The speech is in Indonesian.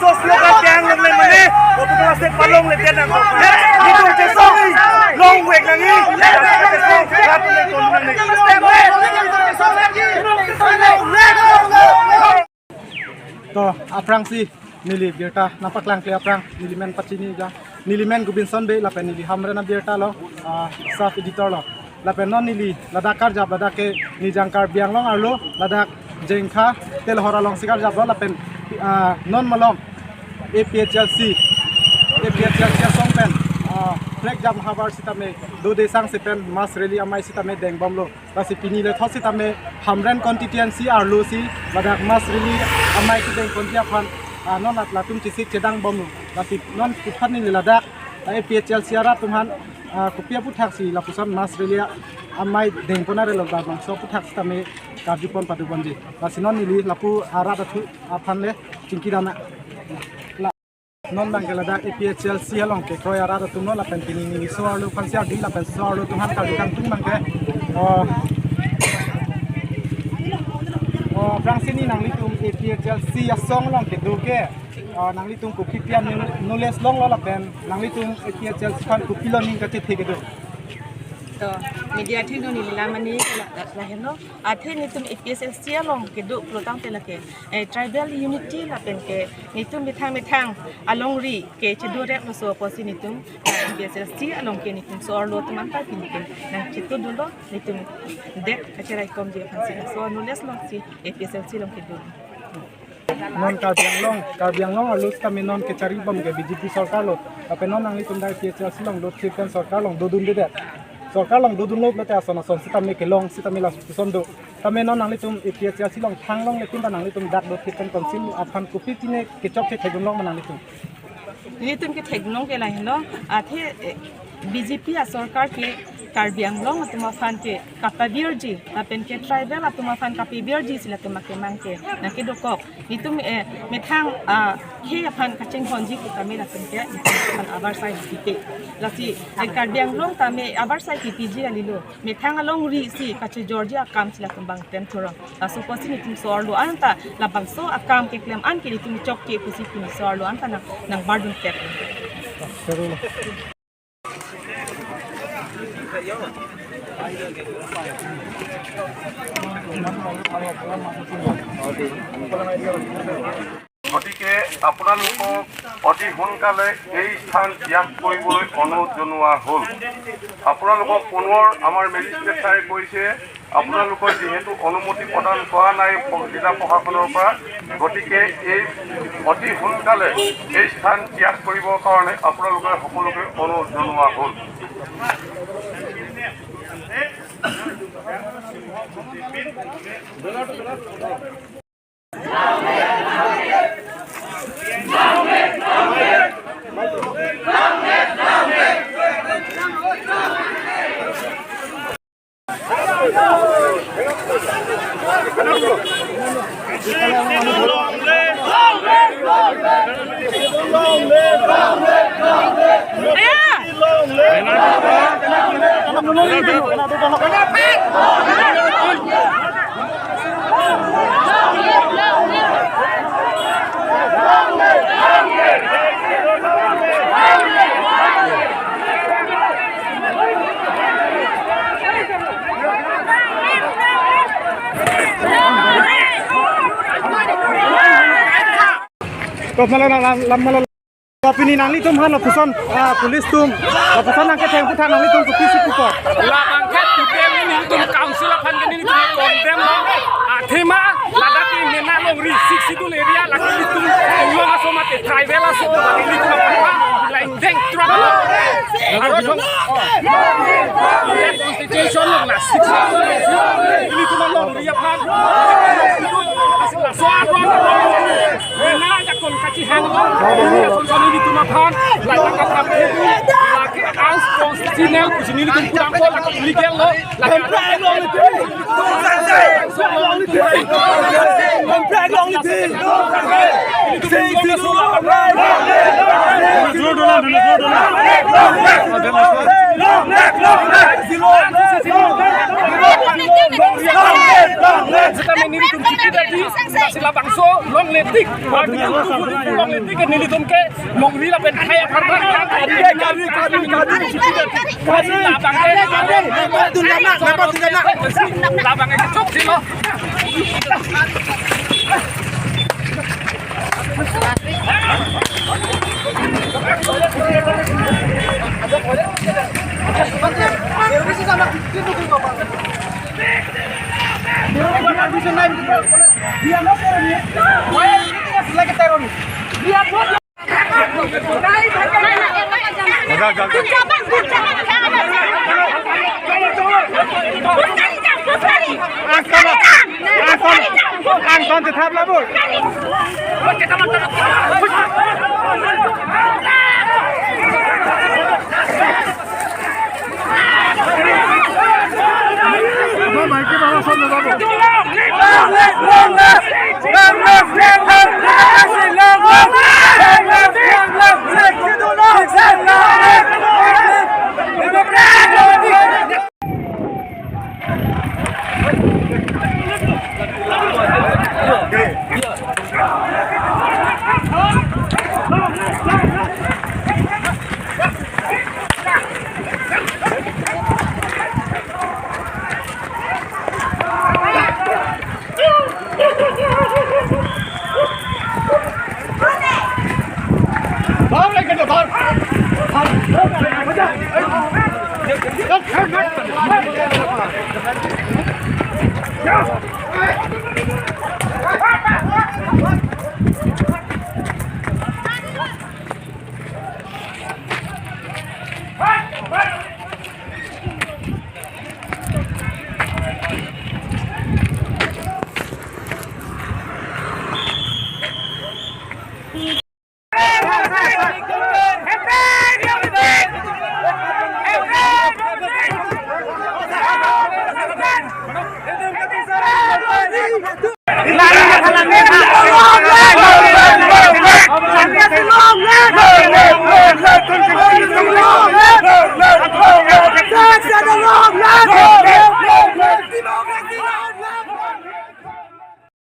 soslo ka tiang ng lemani o pag sa palong le tiang ng dito sa song long wek nang ni rap le ton nang ni to aprang si nili birta napak lang kli aprang nilimen pachini ja nilimen gubinson be lapen nili hamre na birta lo saf editor lo lapen non nili ladakar jab ladake nijangkar biang long arlo ladak jengkha tel hora long sikar jab lo lapen non malong APHLC songpen flag jam habar sitame do desang sepen mas rally amai sitame dengbom lo basi pini le thos sitame hamren constituency arlo si ladak mas rally amai ki deng kontia phan non lat latum chisik chedang bom lo basi non kuphan ni ladak APHLC ara tumhan kopia puthak si lapusan mas rally amai deng pona re lo bang so puthak sitame karjupon padubonji basi non ni lapu ara dathu aphan le chingki dana non bangela da APHLC along ke kroya ra tum no la pen pini ni so arlo khansia di la pen so arlo tum han ka dikang tum bangke frangsini nangli tum APHLC asong long ke do ke nangli tum ku kipian knowledge long la pen nangli tum APHLC khan ku pilon ning ka che thege do to media thino ni lamani la heno athe ni tum APHLC along ke do protang te la ke tribal unity la pen ke ni tum mithang along ri ke chedo re so posi ni tum APHLC along ke ni tum so arlo tum an pa pin ken nang chito do lo ni tum dek achera kom je phansi so no les long si APHLC long ke do non karbiang long alus kami non ke cari bom ke BJP sarkar lo ape non nangli tum da APHLC long do chipen sarkar long do dun de sarkar long do dun lo lete asana son sitame ke long sitame la son do tame non nangli tum APHLC long thang long le tin nangli tum dak do chipen konsil afan kupi tine ke chok ke thegun long manangli tum ni tum ke thegnong ke la heno athe BJP a sarkar ke karbiang long atuma fan ke kapabirji apen ke tribal atuma fan kapabirji sila tuma ke mangke na ke dokok nitum methang ke fan kacheng honji ku tame la pen ke fan abar sai tipe lati karbiang long tame abar sai PPG alilo methang along ri si kache Georgia kam sila tumbang tem thoro aso posi nitum sorlo anta labang so akam ke klem an ke nitum chok ke kusi kuni sorlo anta nang bardun tep গতিকে আপোনালোকক অতি সোনকালে এই স্থান ত্যাগ কৰিবলৈ অনুৰোধ জনোৱা হ'ল আপোনালোকক পুনৰ আমাৰ মেজিষ্ট্ৰেট ছাৰে কৈছে আপোনালোকৰ যিহেতু অনুমতি প্ৰদান কৰা নাই জিলা প্ৰশাসনৰ পৰা গতিকে এই অতি সোনকালে এই স্থান ত্যাগ কৰিবৰ কাৰণে আপোনালোকে সকলোকে অনুৰোধ জনোৱা হ'ল Pini nangli tum han lapusan polis tum lapusan nangke theng puthan nangli tum kupi si kupo labang khat kutem ni tum council phan ni tum condemn athema ladaki mena long ri 62 area laki tum long asoma te tribal aso ni tum phan like deng trap aro song constitution long la 62 ni tum long ri phan so aron mena ja kon kachi hang long ni tum phan like takap laki aus constitutional kusini tum kurang ko laki legal lo laki long nilitum kita di sila bangso long letik di long letik ke nilitum ke long rila pen kaya karban kari labang labang kecok sih lo